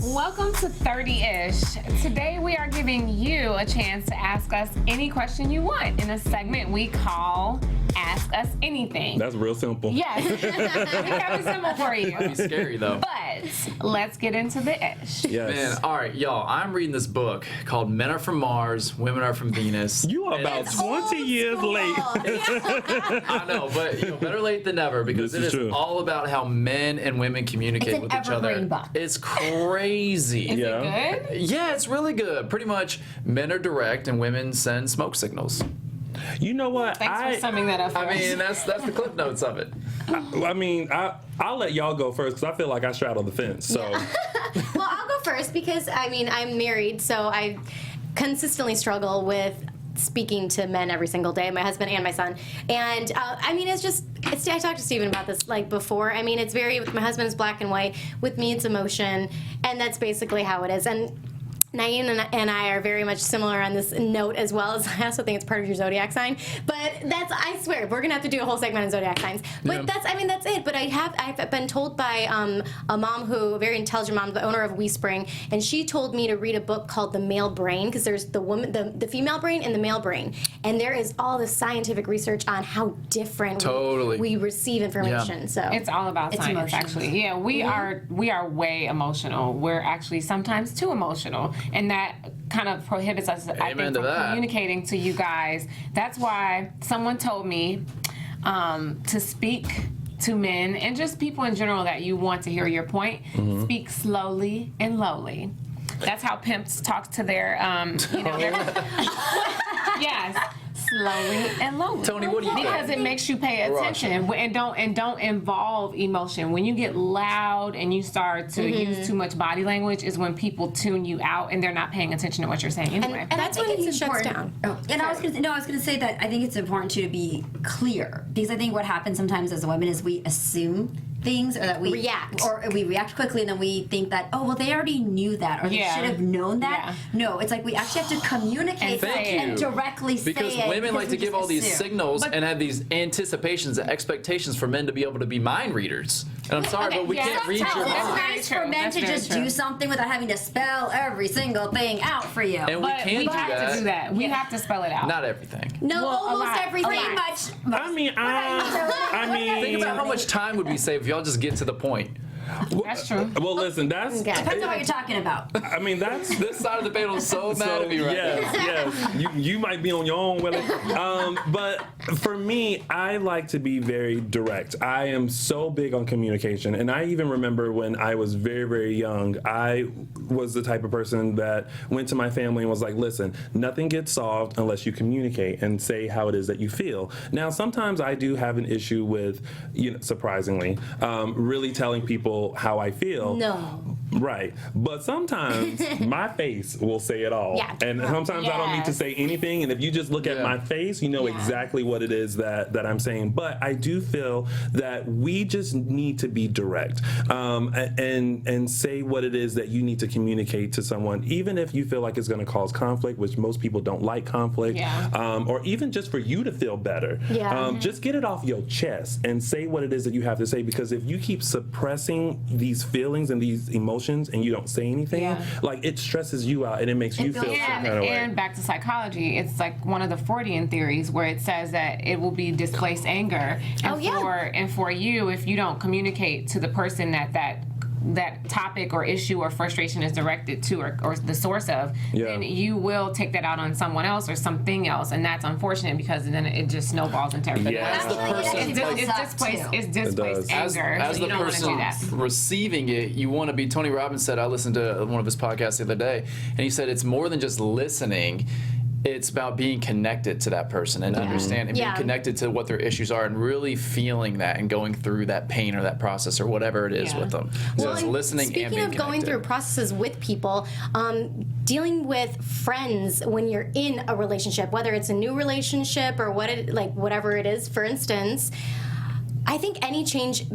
Welcome to 30-ish. Today we are giving you a chance to ask us any question you want in a segment we call Ask Us Anything. That's real simple. Yes. We kept it simple for you. It'd be scary though. But let's get into the ish. Yes. Man, all right, y'all. I'm reading this book called Men Are From Mars, Women Are From Venus. You are about 20 years late. I know, but better late than never, because This it is is true. all about how men and women communicate It's an with each other. evergreen book. It's crazy. Is Yeah. it good? Yeah, it's really good. Pretty much, men are direct and women send smoke signals. You know what? Thanks for summing that up for I us. mean, that's the clip notes of it. I'll let y'all go first because I feel like I straddle the fence. So Well, I'll go first because, I'm married, so I consistently struggle with speaking to men every single day, my husband and my son. And, I talked to Stephen about this, before. With my husband, it's black and white. With me, it's emotion. And that's basically how it is. And Naeem and I are very much similar on this note, as well as I also think it's part of your zodiac sign. But I swear, we're gonna have to do a whole segment on zodiac signs. But Yeah. that's it. But I've been told by a very intelligent mom, the owner of WeSpring, and she told me to read a book called The Male Brain, because there's the female brain and the male brain, and there is all this scientific research on how different Totally. we receive information. Yeah. So It's all about It's science, emotions. actually. Yeah, we are way emotional. We're actually sometimes too emotional, and that kind of prohibits us, I Amen think, to from that. communicating to you guys. That's why someone told me to speak to men and just people in general that you want to hear your point. Speak slowly and lowly. That's how pimps talk to their, yes. Slowly and lowly. Tony, what do you Because think? it makes you pay attention and don't involve emotion. When you get loud and you start to use too much body language is when people tune you out and they're not paying attention to what you're saying anyway. and that's when think he it's shuts important. down. Oh, and I was gonna say that I think it's important to be clear, because I think what happens sometimes as women is we assume things, or that we react quickly, and then we think that, oh well, they already knew that, or they Yeah. should have known that. Yeah. No, it's like we actually have to communicate Thank and you. directly Because say it. women like to we give just all these assume. signals But- and have these anticipations and expectations for men to be able to be mind readers. And I'm sorry, Okay, but we yeah, can't read your Sometimes That's mind. it's very nice true. for men That's to very just true. do something without having to spell every single thing out for you. And we But can we do have that. to do that. We have to spell it out. Not everything. No, Well, a almost lot, everything. a lot. Much. I mean, Think about how much time would we save if y'all just get to the point. That's true. well, listen, that's. Depends on what you're talking about. I mean, that's. This side of the panel is so mad at me right yes. You might be on your own, Willie. But for me, I like to be very direct. I am so big on communication, and I even remember when I was very, very young, I was the type of person that went to my family and was like, "Listen, nothing gets solved unless you communicate and say how it is that you feel." Now, sometimes I do have an issue with, surprisingly, really telling people how I feel. No. Right. But sometimes my face will say it all. Yeah. And sometimes I don't need to Yes. say anything. And if you just look at Yeah. my face, you know exactly what it is that I'm saying. But I do feel that we just need to be direct and say what it is that you need to communicate to someone, even if you feel like it's going to cause conflict, which most people don't like conflict, Yeah. or even just for you to feel better. Yeah. Just get it off your chest and say what it is that you have to say, because if you keep suppressing these feelings and these emotions and you don't say anything, Yeah. like it stresses you out and it makes you feels feel some And, kind of way. and back to psychology, it's like one of the Freudian theories where it says that it will be displaced anger. And Oh, yeah. and for you, if you don't communicate to the person that topic or issue or frustration is directed to or the source of, Yeah. then you will take that out on someone else or something else, and that's unfortunate because then it just snowballs into everything. Yeah. As the person, It's displaced does. anger, as so the you don't want to do person that. receiving it, you want to be. Tony Robbins said, I listened to one of his podcasts the other day, and he said it's more than just listening. It's about being connected to that person and understand and being Yeah. connected to what their issues are and really feeling that and going through that pain or that process or whatever it is Yeah. with them. So it's and listening and speaking being of going connected. through processes with people, dealing with friends when you're in a relationship, whether it's a new relationship or whatever it is. For instance, I think any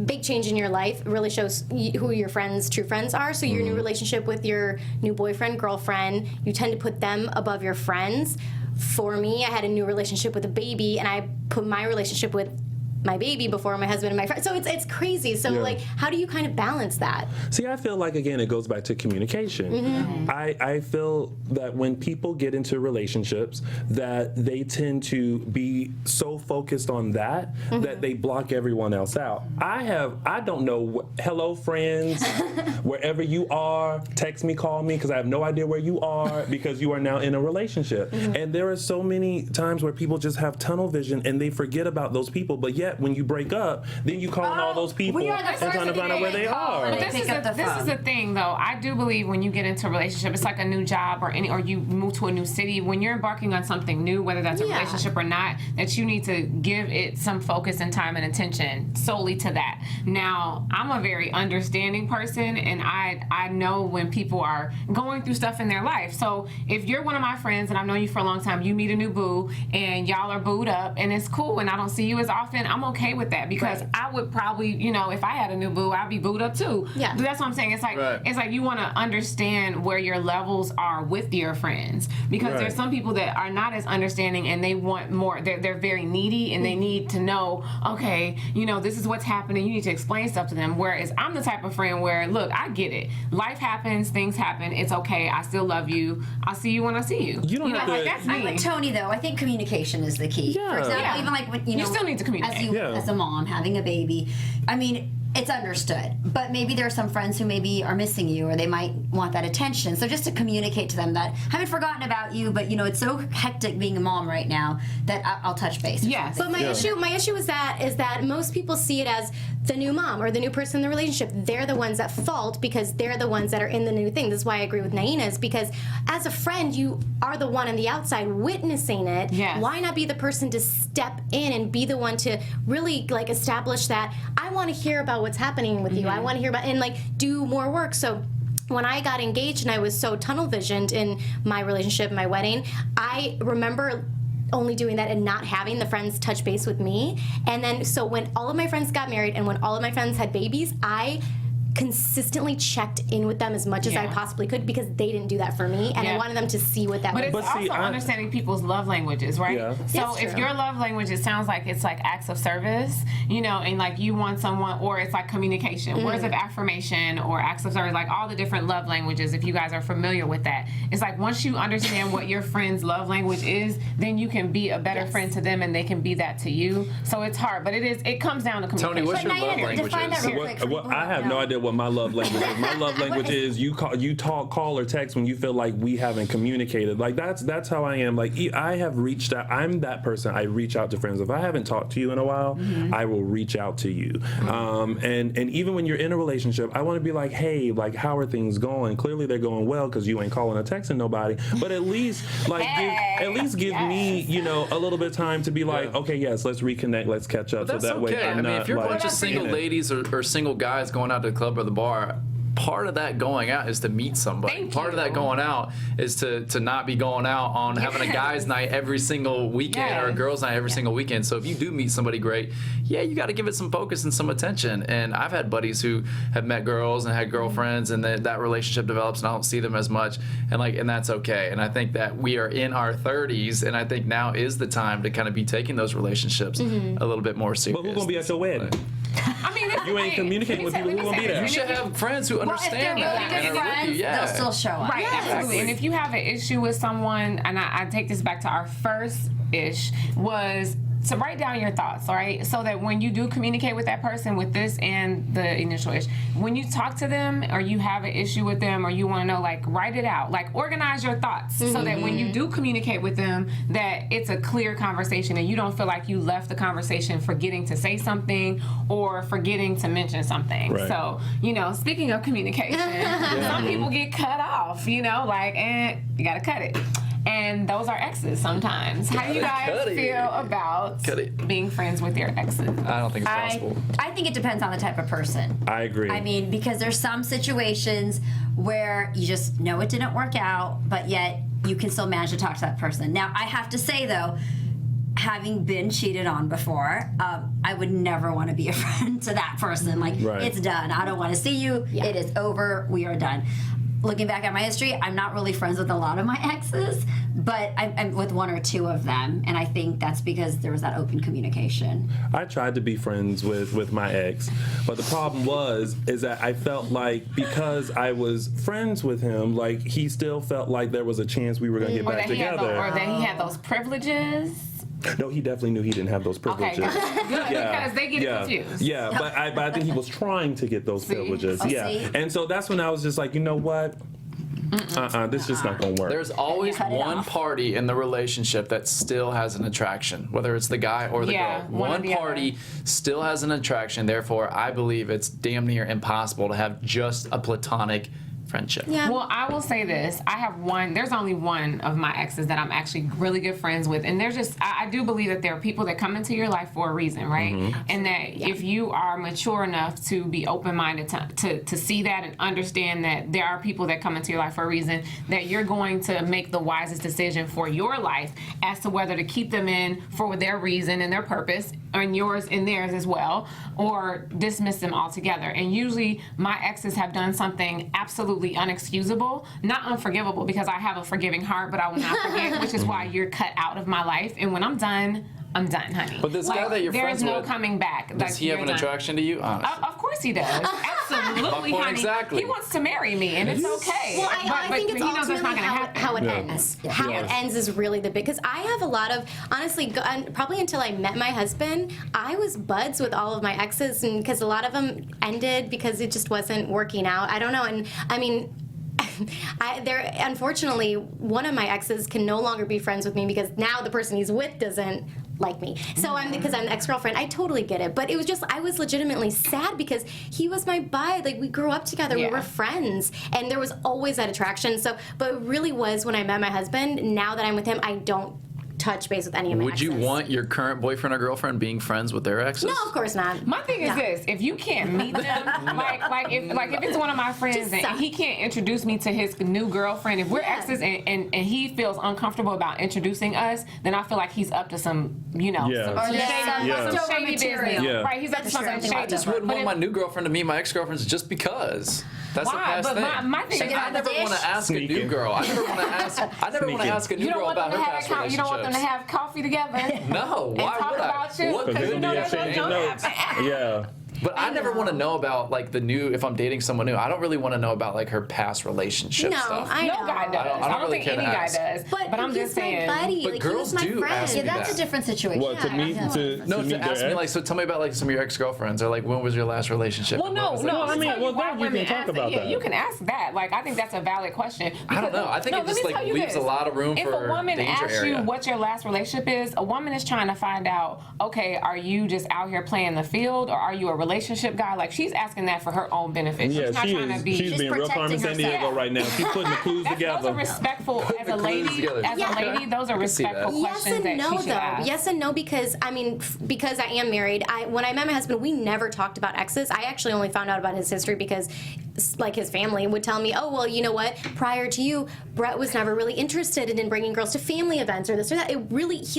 big change in your life really shows who your true friends are. So your new relationship with your new boyfriend, girlfriend, you tend to put them above your friends. For me, I had a new relationship with a baby, and I put my relationship with my baby before my husband and my friend. So it's crazy. So Yeah. like, how do you kind of balance that? See, I feel like, again, it goes back to communication. Mm-hmm. I feel that when people get into relationships, that they tend to be so focused on that that they block everyone else out. I don't know, hello friends, wherever you are, text me, call me, because I have no idea where you are, because you are now in a relationship. And there are so many times where people just have tunnel vision and they forget about those people, but yet when you break up, then you call on all those people we are the and first trying to find out where they call are. and This pick is up the this is phone. the thing, though. I do believe when you get into a relationship, it's like a new job or you move to a new city. When you're embarking on something new, whether that's a Yeah. relationship or not, that you need to give it some focus and time and attention solely to that. Now, I'm a very understanding person, and I know when people are going through stuff in their life. So if you're one of my friends and I've known you for a long time, you meet a new boo and y'all are booed up and it's cool and I don't see you as often, I'm okay with that because Right. I would probably, if I had a new boo, I'd be booed up too. Yeah. But that's what I'm saying. It's like Right. it's like you want to understand where your levels are with your friends because Right. there's some people that are not as understanding and they want more. They're very needy and they need to know, okay, this is what's happening. You need to explain stuff to them. Whereas I'm the type of friend where, look, I get it. Life happens, things happen. It's okay. I still love you. I'll see you when I see you. You don't have to- like that's I'm me. with Tony though. I think communication is the key. Yeah. For example, Yeah. even like when You still need to communicate. as a mom having a baby. I mean, it's understood, but maybe there are some friends who maybe are missing you, or they might want that attention. So just to communicate to them that I haven't forgotten about you, but it's so hectic being a mom right now that I'll touch base. or Yes. something. But my issue is that most people see it as the new mom or the new person in the relationship. They're the ones at fault because they're the ones that are in the new thing. This is why I agree with Naina, is because as a friend, you are the one on the outside witnessing it. Yes. Why not be the person to step in and be the one to really like establish that I want to hear about what's happening with you. I want to hear about and like do more work. So when I got engaged and I was so tunnel visioned in my relationship, my wedding, I remember only doing that and not having the friends touch base with me. And then so when all of my friends got married and when all of my friends had babies, I consistently checked in with them as much as I Yeah. possibly could because they didn't do that for me and I Yeah. wanted them to see what that But was. it's But see, also I- understanding people's love languages, right? Yeah. So That's if true. your love language, it sounds like it's like acts of service, and like you want someone, or it's like communication, words of affirmation, or acts of service, like all the different love languages. If you guys are familiar with that, it's like once you understand what your friend's love language is, then you can be a better friend to them, and they can be that to you. So it's hard, but it comes down to communication. Tony, what's your But now love you language define that is? real quick for people I who have don't no know. idea what my love language is. My love language is you call or text when you feel like we haven't communicated. Like that's how I am. Like I have reached out. I'm that person. I reach out to friends. If I haven't talked to you in a while, I will reach out to you. And even when you're in a relationship, I want to be like, hey, like how are things going? Clearly they're going well because you ain't calling or texting nobody. But at least give me a little bit of time to be like, okay, yes, let's reconnect, let's catch up. That's so that way okay. I'm I mean, not if you're a like bunch of single ladies or single guys going out to the club or the bar, part of that going out is to meet somebody. Thank Part of that you. going out is to not be going out on having a guy's night every single weekend or a Yes. girl's night every single weekend. So if you do meet somebody great, you got to give it some focus and some attention. And I've had buddies who have met girls and had girlfriends, and that relationship develops, and I don't see them as much, and that's okay. And I think that we are in our 30s, and I think now is the time to kind of be taking those relationships a little bit more serious. But who's gonna be at your wedding? I mean, that's You the ain't thing. communicating with Let me people who say gonna be this. there. You And should if you- have friends who Well, if they're understand really that. good and are with friends, you. Yeah. they'll still show up. Right, absolutely. And if you have an issue with someone, and I take this back to our first ish, was to write down your thoughts, all right? So that when you do communicate with that person with this and the initial ish, when you talk to them or you have an issue with them or you want to know, like, write it out. Like, organize your thoughts so that when you do communicate with them, that it's a clear conversation and you don't feel like you left the conversation forgetting to say something or forgetting to mention something. Right. So, speaking of communication, some people get cut off, you gotta cut it. And those are exes sometimes. How do you guys Cut it. feel about Cut it. being friends with your exes? I don't think it's possible. I think it depends on the type of person. I agree. I mean, because there's some situations where you just know it didn't work out, but yet you can still manage to talk to that person. Now, I have to say, though, having been cheated on before, I would never want to be a friend to that person. Like, Right. it's done. I don't want to see you. Yeah. It is over. We are done. looking back at my history, I'm not really friends with a lot of my exes, but I'm with one or two of them, and I think that's because there was that open communication. I tried to be friends with my ex, but the problem is that I felt like because I was friends with him, like he still felt like there was a chance we were gonna get Or back that, together. or that he had those privileges. No, he definitely knew he didn't have those Okay, privileges. good, because they get confused. Yeah, but I think he was trying to get those privileges. Oh, Yeah, see? and so that's when I was just like, you know what? This is just not gonna work. There's always Cut it one off. party in the relationship that still has an attraction, whether it's the guy or the Yeah, girl. one or One the party still has an attraction. Therefore, I believe it's damn near impossible to have just a platonic friendship. Yeah. Well, I will say this. There's only one of my exes that I'm actually really good friends with. And there's just, I do believe that there are people that come into your life for a reason, right? And that if you are mature enough to be open-minded to see that and understand that there are people that come into your life for a reason, that you're going to make the wisest decision for your life as to whether to keep them in for their reason and their purpose, and yours and theirs as well, or dismiss them altogether. And usually my exes have done something absolutely unexcusable, not unforgivable, because I have a forgiving heart, but I will not forgive, which is why you're cut out of my life. And when I'm done, honey. But this guy that you're there friends is no with, coming back. Does he have an attraction to you? Honestly. Of course he does. Absolutely, point honey. exactly. He wants to marry me, and it's okay. Well, I think it's he knows that's ultimately not going to happen. how it Yeah. ends. Yeah. How Yes. it ends is really the big. Because I have a lot of, honestly, probably until I met my husband, I was buds with all of my exes, and because a lot of them ended because it just wasn't working out. I don't know, and I mean. Unfortunately, one of my exes can no longer be friends with me because now the person he's with doesn't like me. So because I'm the ex-girlfriend, I totally get it. But it was just, I was legitimately sad because he was my bud. Like, we grew up together, we Yeah. were friends, and there was always that attraction. So, but it really was when I met my husband. Now that I'm with him, I don't touch base with any of my Would exes. you want your current boyfriend or girlfriend being friends with their exes? No, of course not. My thing is No. this: if you can't meet them, if it's one of my friends Just and stop. he can't introduce me to his new girlfriend, if we're Yeah. exes and he feels uncomfortable about introducing us, then I feel like he's up to some, Yeah. some Or there's shady, some Yeah. some leftover shady material. business. Yeah. Right? He's up to That's something true. shady. I just wouldn't But want if- my new girlfriend to meet my ex-girlfriends just because. That's a Why? past But thing. my thing And is, I never want to ask a new Sneaking. girl. I never want to ask. I never want to Sneaking. ask a new You don't girl want about them her to have past you don't want them to relationships. have coffee together. No, And why talk would I? about you. What Because good you know do that's they what do? you're notes. Yeah. But I never want to know about like the new. If I'm dating someone new, I don't really want to know about like her past relationship No, stuff. I No know. guy does. I don't I don't really think care to any guy ask. does. But I'm he's just saying. my buddy. But Like, girls he was my do friend. ask me Yeah, that's that. a different situation. What, to meet No, meet to ask their me ex? like, so tell me about like some of your ex-girlfriends, or like when was your last relationship? Well, and what no, was no. that? I mean, I'll tell well, why then you can women talk ask about Yeah, that. you can ask that. Like, I think that's a valid question. I don't know. I think it let just, me like, tell you leaves this. a lot of room if for a woman danger asks area. you what your last relationship is, a woman is trying to find out, okay, are you just out here playing the field, or are you a relationship guy? Like, she's asking that for her own benefit. Yeah, she's not she trying is. to be. She's being real Carmen protecting San Diego herself. right now. She's putting the clues Those are together. respectful as the a clues lady. together. As a lady, those are I can see that. respectful Yes questions and that no, she should though. ask. Yes and no, because I mean, because I am married. When I met my husband, we never talked about exes. I actually only found out about his history because, like, his family would tell me, "Oh, well, you know what? Prior to you, Brett was never really interested in bringing girls to family events or this or that."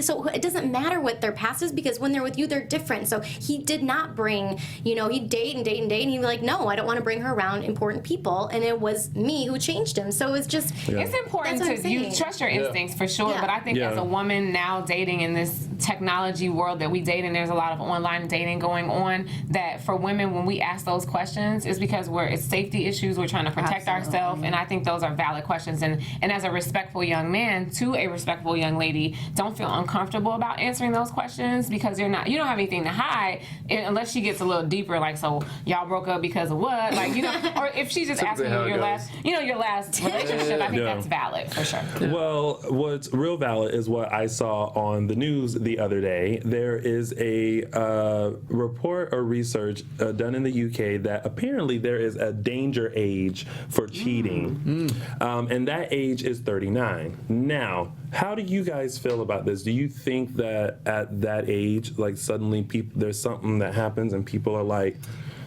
So it doesn't matter what their past is because when they're with you, they're different. So he did not bring, he'd date and date and date, and he'd be like, "No, I don't want to bring her around important people," and it was me who changed him. So it's just. It's important That's what I'm to you saying. trust your instincts for sure, Yeah. but I think Yeah. as a woman now dating in this technology world that we date in, there's a lot of online dating going on. That for women, when we ask those questions, it's because it's safety issues. We're trying to protect ourselves, and I think those are valid questions. And as a respectful young man to a respectful young lady, don't feel uncomfortable about answering those questions because you don't have anything to hide unless she gets a little deeper. Like, so y'all broke up because of what? Like, or if she's just asking how you it your last relationship, I think Yeah. that's valid for sure. Well, what's real valid is what I saw on the news the other day. There is a report or research done in the UK that apparently there is a danger age for cheating, and that age is 39. Now, how do you guys feel about this? Do you think that at that age, like suddenly there's something that happens and people are like,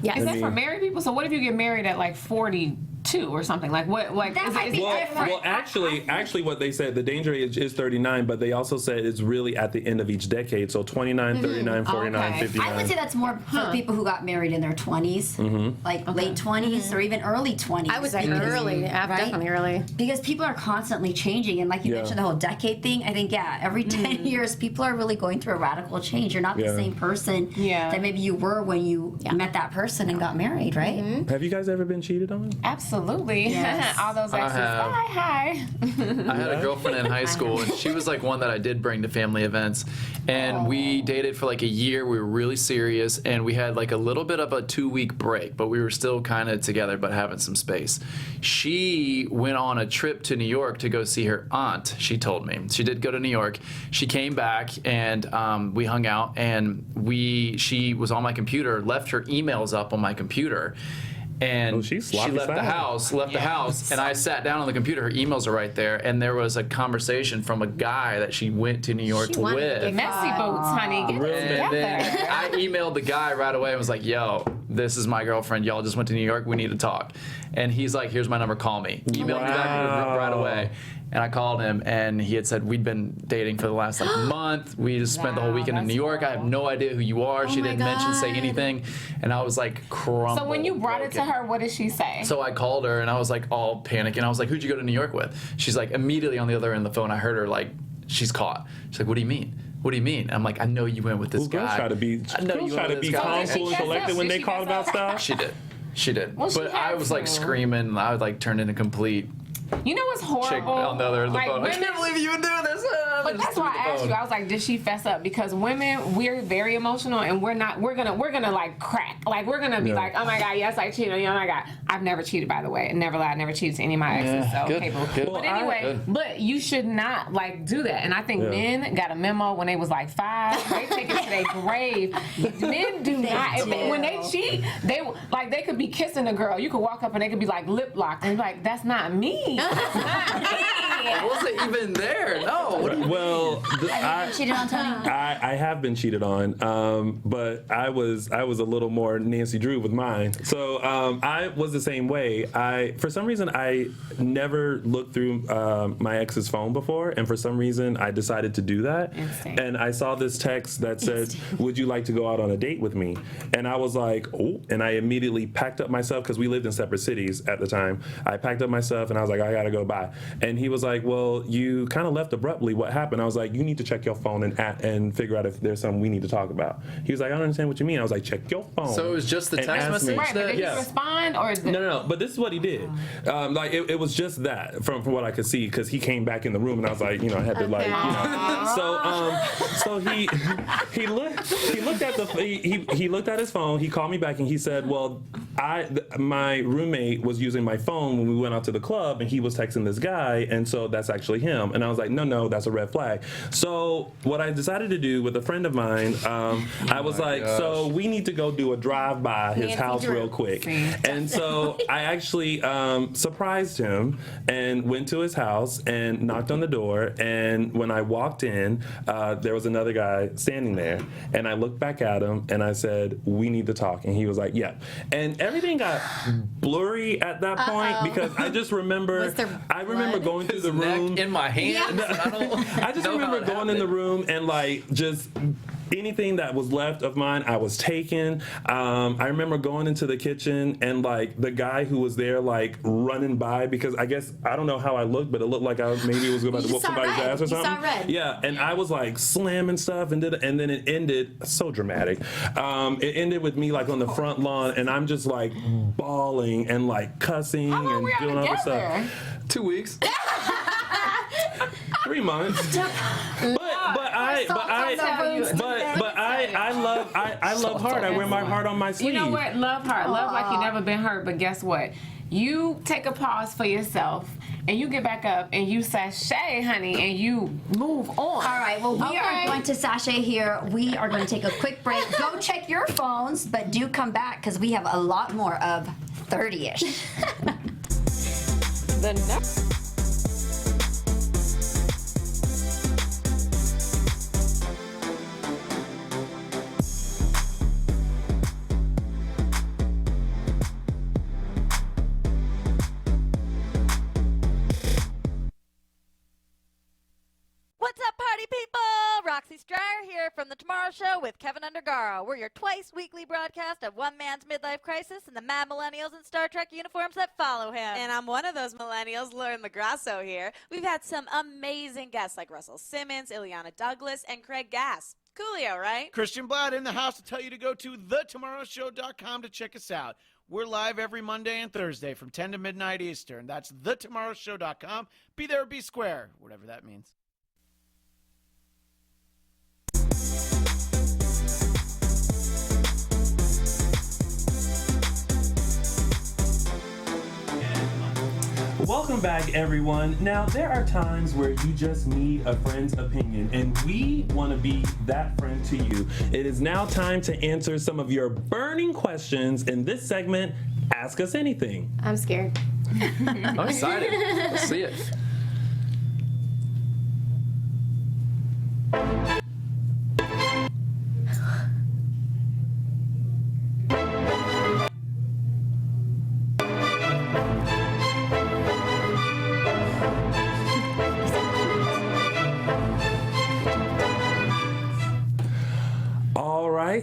Yes. Is I that for mean- married people? So what if you get married at like 40? 32 or something. Like what? Like That might be different. Well, actually, what they said, the danger age is 39, but they also said it's really at the end of each decade. So 29, 39, 49, Okay. 59. I would say that's more for people who got married in their 20s, like late 20s or even early 20s. I would say because- early, right? definitely early. Because people are constantly changing, and like you Yeah. mentioned, the whole decade thing. I think every 10 years, people are really going through a radical change. You're not Yeah. the same person Yeah. that maybe you were when you met that person and got married, right? Have you guys ever been cheated on? Absolutely. Yes. All those I exes. have. Hi. I had a girlfriend in high school, and she was like one that I did bring to family events. And we dated for like a year. We were really serious, and we had like a little bit of a 2-week break, but we were still kind of together, but having some space. She went on a trip to New York to go see her aunt. She told me she did go to New York. She came back, and we hung out, and she was on my computer, left her emails up on my computer. And Oh, she's she sloppy left the style. house, and I sat down on the computer. Her emails are right there, and there was a conversation from a guy that she went to New York She wanted to with. get Messy boots, honey. Get Real this messy. And then together. I emailed the guy right away and was like, yo, this is my girlfriend. Y'all just went to New York. We need to talk. And he's like, here's my number. Call me. Emailed me back right away. And I called him, and he had said, we'd been dating for the last like month. We just spent the whole Wow, weekend in that's New York. I have no idea who you are. She my didn't mention, say God. anything. And I was like, crumbled. So when you brought it to broken. her, what did she say? So I called her, and I was like all panicking. I was like, who'd you go to New York with? She's like, immediately on the other end of the phone, I heard her like, she's caught. She's like, what do you mean? What do you mean? I'm like, I know you went with this Well, girls guy. try to be I know girls you try went to with be this guy. calm, Did cool, and she collected fess when up? they Did she call fess about up? stuff. She did. Well, she But I had was like to. screaming. I would like turn into complete You know what's horrible? chick on the other end of the Like, phone. I women- can't believe you would do this. But that's why I asked you. I was like, did she fess up? Because women, we're very emotional, and we're not. We're gonna like crack. Like we're gonna be Yeah. like, oh my god, yes, I cheated on you. Oh my god, I've never cheated, by the way. Never lied. Never cheated to any of my exes. Yeah, So good, capable. good. But Well, anyway, Good. but you should not like do that. And I think Yeah. men got a memo when they was like 5. They take it to their grave. Men do not. do. When they cheat, they could be kissing a girl. You could walk up and they could be like lip locked and be like, that's not me. That's not me. I wasn't even there. No. What do you Well, Cheated on Tony. I have been cheated on, but I was a little more Nancy Drew with mine. So I was the same way. For some reason I never looked through my ex's phone before, and for some reason I decided to do that. Insane. And I saw this text that said, "Would you like to go out on a date with me?" And I was like, "Oh!" And I immediately packed up myself because we lived in separate cities at the time. I packed up my stuff and I was like, "I gotta go by." And he was like, "Well, you kind of left abruptly. What happened?" I was like, "You need to check your phone and figure out if there's something we need to talk about." He was like, "I don't understand what you mean." I was like, "Check your phone." So it was just the And text ask me. message Right, but did Yeah. he respond or? No. But this is what he did. Like it was just that from what I could see, because he came back in the room and I was like, I had to like, So he looked at he looked at his phone. He called me back and he said, "Well, my roommate was using my phone when we went out to the club and he was texting this guy, and so that's actually him." And I was like, "No, that's a red flag." So what I decided to do with a friend of mine, I was like, gosh. "So we need to go do a drive by his Nancy house Drew. real quick." See. And so I actually surprised him and went to his house and knocked on the door. And when I walked in, there was another guy standing there. And I looked back at him and I said, "We need to talk." And he was like, "Yeah." And everything got blurry at that point because I just remember, Was there blood? going through His the room. neck in my hand. I just remember going in the room and like just anything that was left of mine, I was taking. I remember going into the kitchen and like the guy who was there like running by because I guess I don't know how I looked, but it looked like I maybe was about to You whoop saw somebody's red. ass or You saw something. red. Yeah, and I was like slamming stuff and then it ended so dramatic. It ended with me like on the front lawn and I'm just like bawling and like cussing How long and were y'all doing all this together? stuff. 2 weeks. 3 months. But I love hard. I wear my heart on my sleeve. You know what? Love heart. Love like you never been hurt. But guess what? You take a pause for yourself and you get back up and you sashay, honey, and you move on. All right, well, we Okay. are going to sashay here. We are going to take a quick break. Go check your phones, but do come back because we have a lot more of 30-ish. The next. Kelsey Stryer here from The Tomorrow Show with Kevin Undergaro. We're your twice-weekly broadcast of one man's midlife crisis and the mad millennials in Star Trek uniforms that follow him. And I'm one of those millennials, Lauren Magrasso here. We've had some amazing guests like Russell Simmons, Ileana Douglas, and Craig Gass. Coolio, right? Christian Blatt in the house to tell you to go to thetomorrowshow.com to check us out. We're live every Monday and Thursday from 10 to midnight Eastern. That's thetomorrowshow.com. Be there or be square, whatever that means. Welcome back, everyone. Now, there are times where you just need a friend's opinion, and we want to be that friend to you. It is now time to answer some of your burning questions in this segment, Ask Us Anything. I'm scared. I'm excited. Let's see it.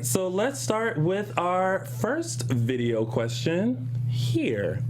So let's start with our first video question here.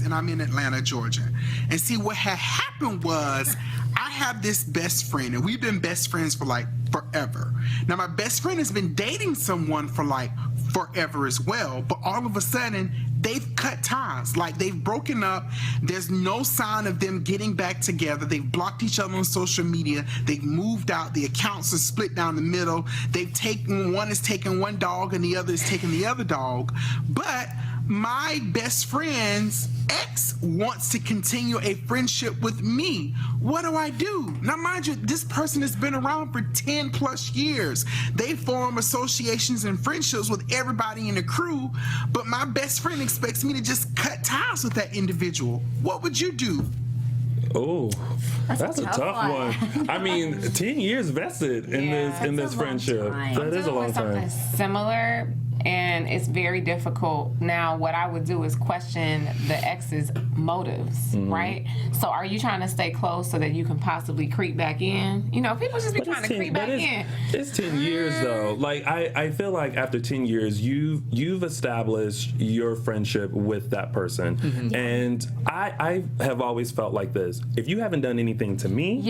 And I'm in Atlanta, Georgia. And see, what had happened was I have this best friend, and we've been best friends for like forever. Now, my best friend has been dating someone for like forever as well, but all of a sudden, they've cut ties. Like, they've broken up. There's no sign of them getting back together. They've blocked each other on social media. They've moved out. The accounts are split down the middle. They've taken, one is taking one dog and the other is taking the other dog. But my best friend's ex wants to continue a friendship with me. What do I do? Now, mind you, this person has been around for 10 plus years. They form associations and friendships with everybody in the crew, but my best friend expects me to just cut ties with that individual. What would you do? Oh, that's a tough one. I mean, 10 years vested in this friendship. That is a long time. Similar, and it's very difficult. Now, what I would do is question the ex's motives, right? So, are you trying to stay close so that you can possibly creep back in? You know, people just be trying to creep back in. It's 10 years though. Like I feel like after 10 years, you've established your friendship with that person, and I have always felt like this. If you haven't done anything to me,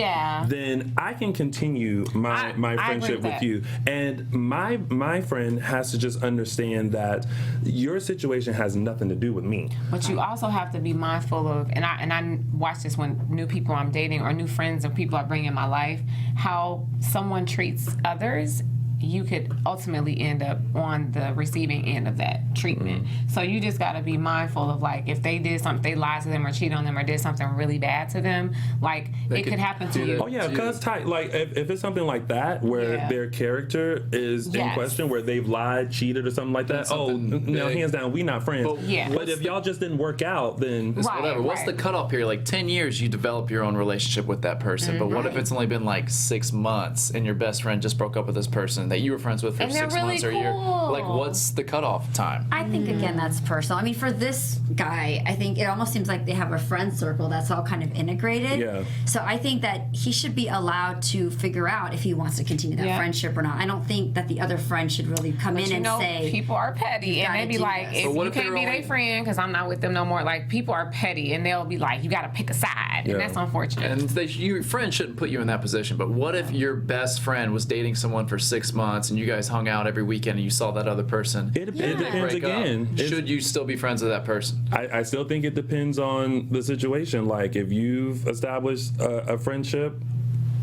then I can continue my friendship with you. And my friend has to just understand that your situation has nothing to do with me. But you also have to be mindful of, and I watch this when new people I'm dating or new friends or people I bring in my life, how someone treats others. You could ultimately end up on the receiving end of that treatment. So you just got to be mindful of, like, if they did something, they lied to them or cheated on them or did something really bad to them, like, it could happen to you. Oh yeah, because like if it's something like that where their character is in question, where they've lied, cheated, or something like that. No, hands down, we not friends. But if y'all just didn't work out, then whatever. What's the cutoff period? Like 10 years, you develop your own relationship with that person. But what if it's only been like 6 months and your best friend just broke up with this person that you were friends with for 6 months or a year? Like, what's the cutoff time? I think, again, that's personal. I mean, for this guy, I think it almost seems like they have a friend circle that's all kind of integrated. Yeah. So I think that he should be allowed to figure out if he wants to continue that friendship or not. I don't think that the other friend should really come in and say, people are petty, and they be like, if you can't be their friend because I'm not with them no more. Like, people are petty, and they'll be like, you got to pick a side, and that's unfortunate. And your friend shouldn't put you in that position. But what if your best friend was dating someone for 6 months and you guys hung out every weekend and you saw that other person? It depends again. Should you still be friends with that person? I still think it depends on the situation. Like, if you've established a friendship,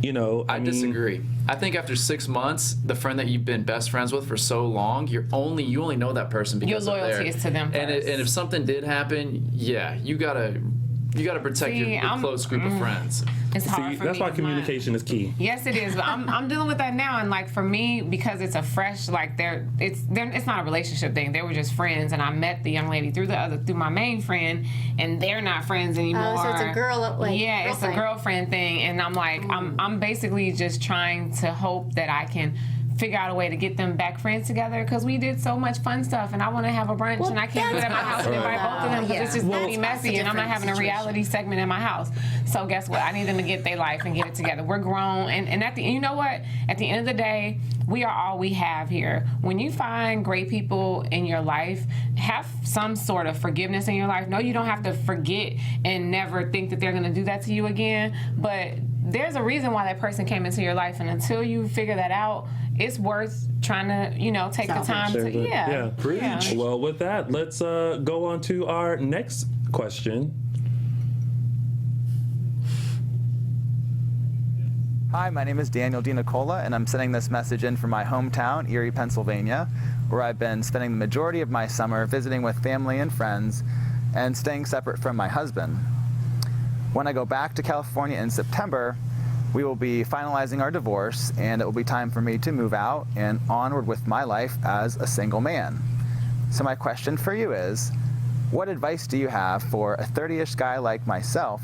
you know, I disagree. I think after 6 months, the friend that you've been best friends with for so long, you only know that person because your loyalty is to them first. And if something did happen, you gotta protect your close group of friends. It's hard for that's me why communication is key. Yes, it is. But I'm dealing with that now, and like for me, because it's a fresh, like it's not a relationship thing. They were just friends, and I met the young lady through my main friend, and they're not friends anymore. Oh, so it's a it's a girlfriend thing, and I'm like, I'm basically just trying to hope that I can figure out a way to get them back friends together because we did so much fun stuff and I want to have a brunch and I can't do it at my house and invite both of them because it's just going to be messy and I'm not having a reality segment in my house. So guess what? I need them to get their life and get it together. We're grown and at the you know what? At the end of the day, we are all we have here. When you find great people in your life, have some sort of forgiveness in your life. No, you don't have to forget and never think that they're going to do that to you again, but there's a reason why that person came into your life, and until you figure that out, it's worth trying to, take the time to, Preach. Well, with that, let's go on to our next question. Hi, my name is Daniel DiNicola, and I'm sending this message in from my hometown, Erie, Pennsylvania, where I've been spending the majority of my summer visiting with family and friends and staying separate from my husband. When I go back to California in September, we will be finalizing our divorce, and it will be time for me to move out and onward with my life as a single man. So my question for you is, what advice do you have for a 30-ish guy like myself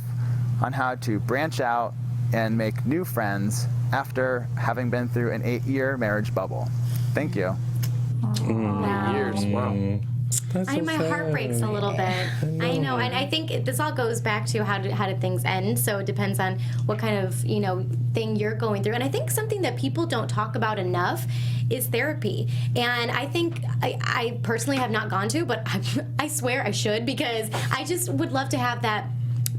on how to branch out and make new friends after having been through an 8-year marriage bubble? Thank you. Wow. 8 years, wow. My heart breaks a little bit. I know, and I think this all goes back to how did things end. So it depends on what kind of thing you're going through. And I think something that people don't talk about enough is therapy. And I think I personally have not gone to, but I swear I should, because I just would love to have that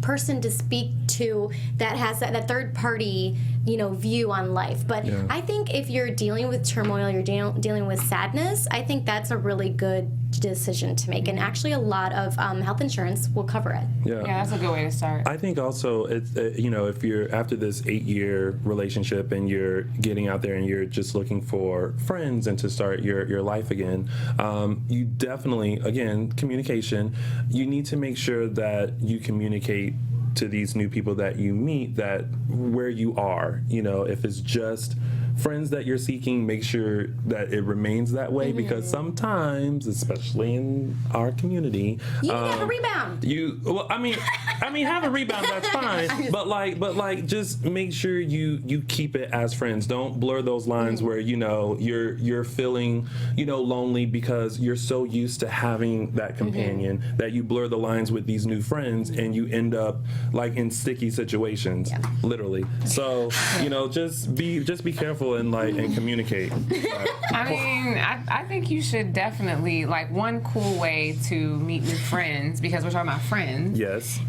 person to speak to that has that third party view on life. But I think if you're dealing with turmoil, you're dealing with sadness, I think that's a really good decision to make, and actually a lot of health insurance will cover it. Yeah, that's a good way to start. I think also it's if you're after this 8-year relationship and you're getting out there and you're just looking for friends and to start your life again, you definitely, again, communication, you need to make sure that you communicate to these new people that you meet that where you are, if it's just friends that you're seeking, make sure that it remains that way, because sometimes, especially in our community, you have a rebound. Have a rebound, that's fine, but just make sure you keep it as friends. Don't blur those lines where you're feeling lonely because you're so used to having that companion that you blur the lines with these new friends and you end up like in sticky situations, literally. So just be careful and communicate. I think you should definitely, one cool way to meet new friends, because we're talking about friends,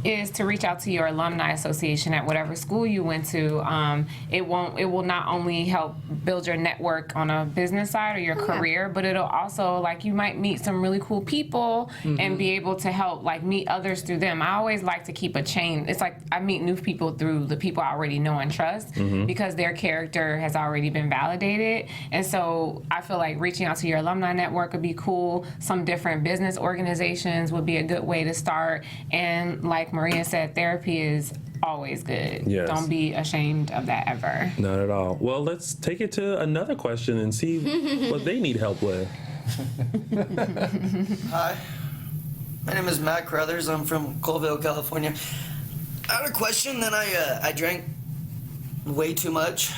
is to reach out to your alumni association at whatever school you went to. It will not only help build your network on a business side or your career, but it'll also, you might meet some really cool people and be able to help meet others through them. I always like to keep a chain. It's like I meet new people through the people I already know and trust, because their character has already been validated. And so I feel like reaching out to your alumni network would be cool. Some different business organizations would be a good way to start. And like Maria said, therapy is always good. Yes. Don't be ashamed of that ever. Not at all. Well, let's take it to another question and see what they need help with. Hi, my name is Matt Crothers. I'm from Colville, California. I had a question. Then I drank way too much.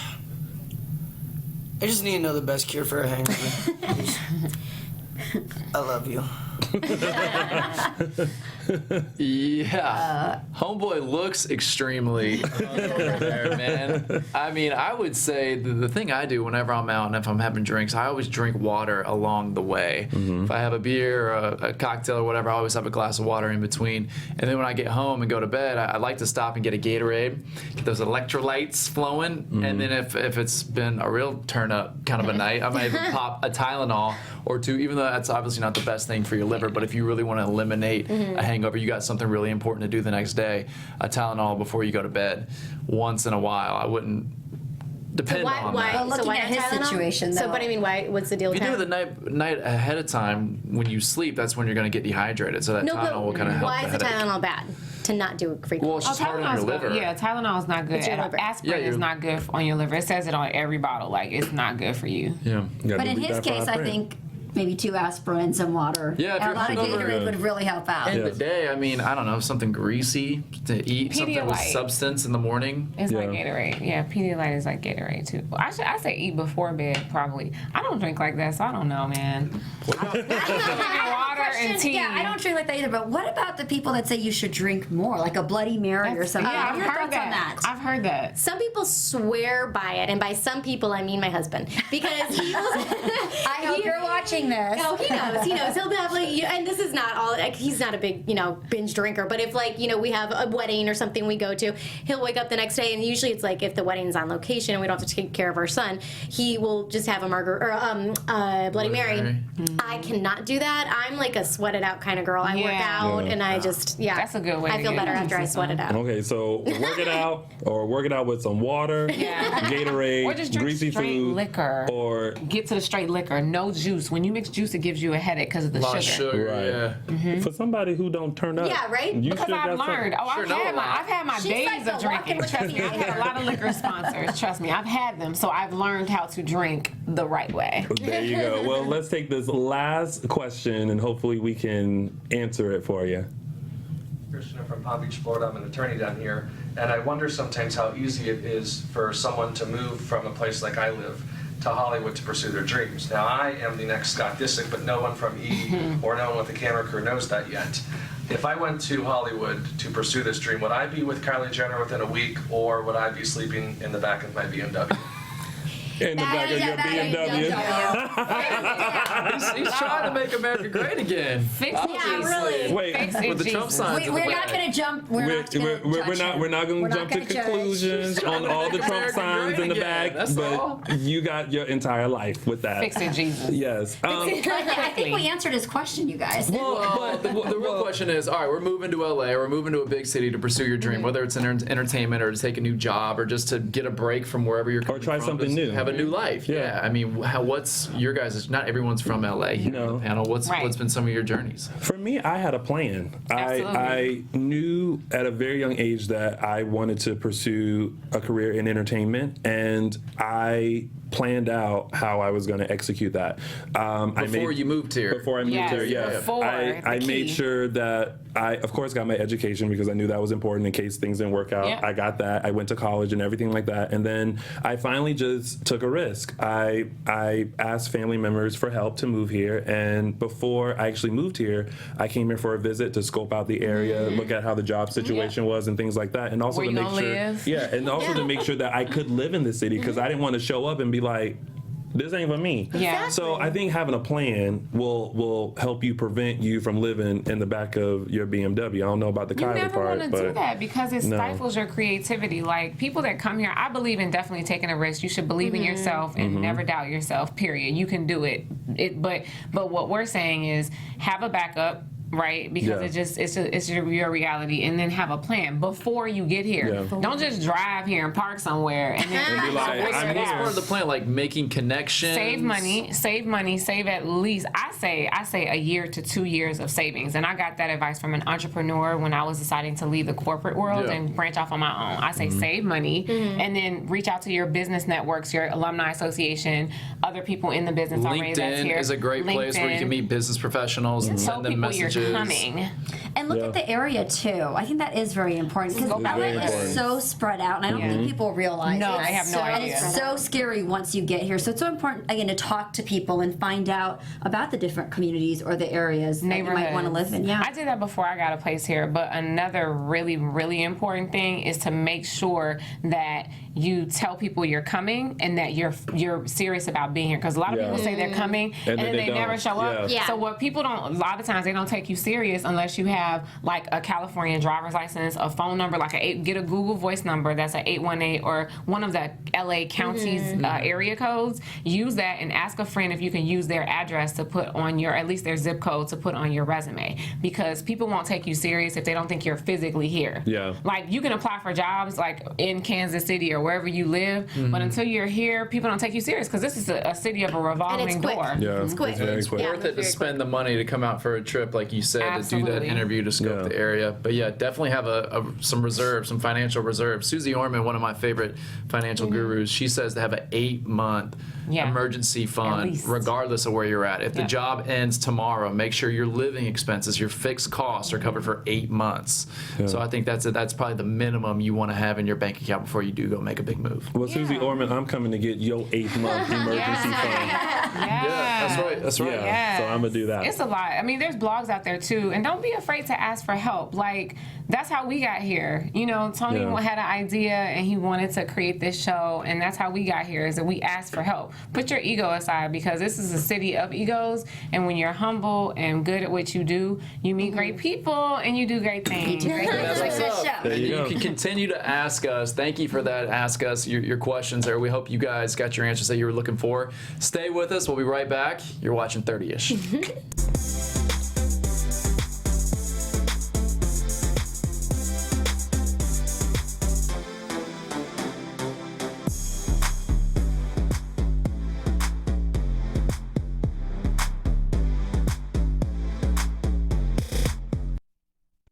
I just need to know the best cure for a hangover. I love you. Yeah. Homeboy looks extremely there, man. I would say the thing I do whenever I'm out and if I'm having drinks, I always drink water along the way. If I have a beer or a cocktail or whatever, I always have a glass of water in between. And then when I get home and go to bed, I like to stop and get a Gatorade, get those electrolytes flowing. And then if it's been a real turn up kind of a night, I might even pop a Tylenol or two, even though that's obviously not the best thing for your liver. But if you really want to eliminate a hangover, you got something really important to do the next day, a Tylenol before you go to bed. Once in a while, I wouldn't depend on that. Well, looking at his situation, though. So, but why? What's the deal with If you do Tylenol? it the night ahead of time when you sleep, that's when you're going to get dehydrated. So that Tylenol will kind of help. Why is the Tylenol bad? To not do it frequently. Well, it's just hard on your liver. Yeah, Tylenol is not good. It's your liver. Aspirin is not good on your liver. It says it on every bottle. It's not good for you. Yeah. But in his case, I think maybe 2 aspirin, some water. Yeah, if and a you're lot of hungover- Gatorade would really help out. In the day, I mean, I don't know, something greasy to eat, something with Pedialyte. substance in the morning. It's like Yeah. Gatorade. Yeah, Pedialyte is like Gatorade too. I say eat before bed probably. I don't drink like that, so I don't know, man. Drinking water and tea. Yeah, I don't drink like that either. But what about the people that say you should drink more, like a Bloody Mary or something? Yeah, What are I've your heard thoughts on that. that? I've heard that. Some people swear by it, and by some people I mean my husband, because he will. I hope you're watching this. No, he knows. He knows. He'll have like, and this is not all. Like, he's not a big, binge drinker. But if like, we have a wedding or something we go to, he'll wake up the next day, and usually it's like if the wedding's on location and we don't have to take care of our son, he will just have a Bloody Mary. I cannot do that. I'm like a sweat it out kind of girl. I work Yeah. out, Yeah. and I just That's a good way I to feel get better into after I sweat it out. Okay, so work it out, or work it out with some water, Yeah. Gatorade, Or just drink greasy straight food, liquor. or Get to the straight liquor. No juice. When you mix juice, it gives you a headache because of the A lot of sugar. sugar, Right. yeah. for somebody who don't turn up. Yeah, right? You Because still I've got learned. something. Oh, Sure know a lot. I've had my She's days like of the walking drinking. with Trust me, I've had a lot of liquor sponsors. Trust me, I've had them, so I've learned how to drink the right way. There you go. Well, let's take this last question, and hopefully we can answer it for you. Christian from Palm Beach, Florida. I'm an attorney down here, and I wonder sometimes how easy it is for someone to move from a place like I live to Hollywood to pursue their dreams. Now, I am the next Scott Disick, but no one from E! Or no one with the camera crew knows that yet. If I went to Hollywood to pursue this dream, would I be with Kylie Jenner within a week, or would I be sleeping in the back of my BMW? In the back of your BMW. He's trying to make America great again. Fix it, Jesus. really. Wait, Fix it, With the Trump Jesus. signs in the We're back. not going to jump. We're not going to we're not going to jump to conclusions on all the Trump America signs great in the again, back, that's all. but you got your entire life with that. Fix it, Jesus. Yes. I think we answered his question, you guys. Well, the real question is, all right, we're moving to LA or we're moving to a big city to pursue your dream, whether it's entertainment or to take a new job or just to get a break from wherever you're coming try from, something just new. have a new life. Yeah. I mean, what's your guys'? Not everyone's from LA. You know, No. the panel. What's Right. been some of your journeys? For me, I had a plan. Absolutely. I knew at a very young age that I wanted to pursue a career in entertainment, and I planned out how I was going to execute that. Before you moved here. Before I moved Yes, here, yeah. before, I the made key. sure that I, of course, got my education because I knew that was important in case things didn't work out. Yeah. I got that. I went to college and everything like that. And then I finally just took a risk. I asked family members for help to move here. And before I actually moved here, I came here for a visit to scope out the area, look at how the job situation was and things like that. And also Where to you make gonna sure, live? yeah, and also to make sure that I could live in the city because I didn't want to show up and be like, this ain't for me. Yeah. So I think having a plan will help you prevent you from living in the back of your BMW. I don't know about the You Kylie never part, want to but do that because it no. stifles your creativity. Like people that come here, I believe in definitely taking a risk. You should believe in yourself and never doubt yourself. Period. You can do it. But what we're saying is have a backup. Right, because Yeah. it's your reality, and then have a plan before you get here. Yeah. Don't just drive here and park somewhere and then And be like, figure I'm it What's out. part of the plan? Like making connections. Save money, save at least, I say a year to 2 years of savings. And I got that advice from an entrepreneur when I was deciding to leave the corporate world Yeah. and branch off on my own. I say save money and then reach out to your business networks, your alumni association, other people in the business already that's LinkedIn here. is a great place where you can meet business professionals and Tell send them people messages. you're coming. And look Yeah. at the area too. I think that is very important because It's very LA important. is so spread out, and I don't think people realize No, it. I have no And idea. it's so scary once you get here. So it's so important again to talk to people and find out about the different communities or the areas that you might want to live in. Yeah. I did that before I got a place here, but another really, really important thing is to make sure that you tell people you're coming and that you're serious about being here. Because a lot of Yeah. people say they're coming and then they never don't. show up. Yeah. Yeah. So what people don't, a lot of times they don't take you serious unless you have like a California driver's license, a phone number, like get a Google Voice number that's a 818 or one of the LA counties area codes. Use that and ask a friend if you can use their address to put on your, at least their zip code to put on your resume. Because people won't take you serious if they don't think you're physically here. Yeah. Like you can apply for jobs like in Kansas City or wherever you live, but until you're here, people don't take you serious because this is a city of a revolving And it's quick. door. Yeah, It's quick. very quick. Yeah. Worth it to spend the money to come out for a trip like you said, to do Absolutely. that interview to scope the area. But yeah, definitely have some reserve, some financial reserve. Susie Orman, one of my favorite financial gurus, she says to have an 8-month emergency fund, regardless of where you're at. If the job ends tomorrow, make sure your living expenses, your fixed costs are covered for 8 months. So I think that's probably the minimum you want to have in your bank account before you do go make a big move. Well, Susie Orman, I'm coming to get your 8-month emergency fund. Yeah, that's right. Yeah, so I'm gonna do that. It's a lot. I mean, there's blogs out there too, and don't be afraid to ask for help. Like, that's how we got here. You know, Tony had an idea and he wanted to create this show, and that's how we got here, is that we asked for help. Put your ego aside, because this is a city of egos, and when you're humble and good at what you do, you meet great people and you do great things. That's what's up. There you You go. can continue to ask us. Thank you for that. Ask us your questions there. We hope you guys got your answers that you were looking for. Stay with us. We'll be right back. You're watching 30-ish.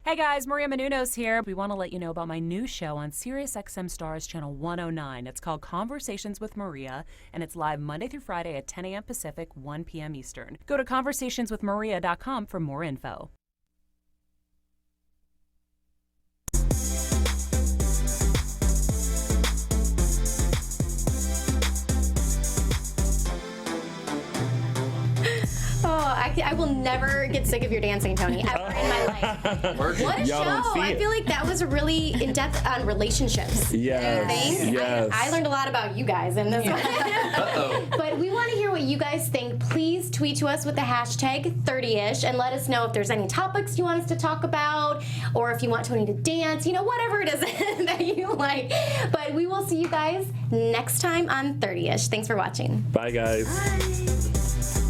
Hey guys, Maria Menounos here. We want to let you know about my new show on SiriusXM Stars Channel 109. It's called Conversations with Maria, and it's live Monday through Friday at 10 a.m. Pacific, 1 p.m. Eastern. Go to conversationswithmaria.com for more info. I will never get sick of your dancing, Tony, ever in my life. What a Y'all don't show! see I it. feel like that was really in depth on relationships. Yes, Don't you think? yes. I learned a lot about you guys in this one. But we want to hear what you guys think. Please tweet to us with the hashtag 30ish and let us know if there's any topics you want us to talk about, or if you want Tony to dance, whatever it is that you like. But we will see you guys next time on 30ish. Thanks for watching. Bye, guys. Bye.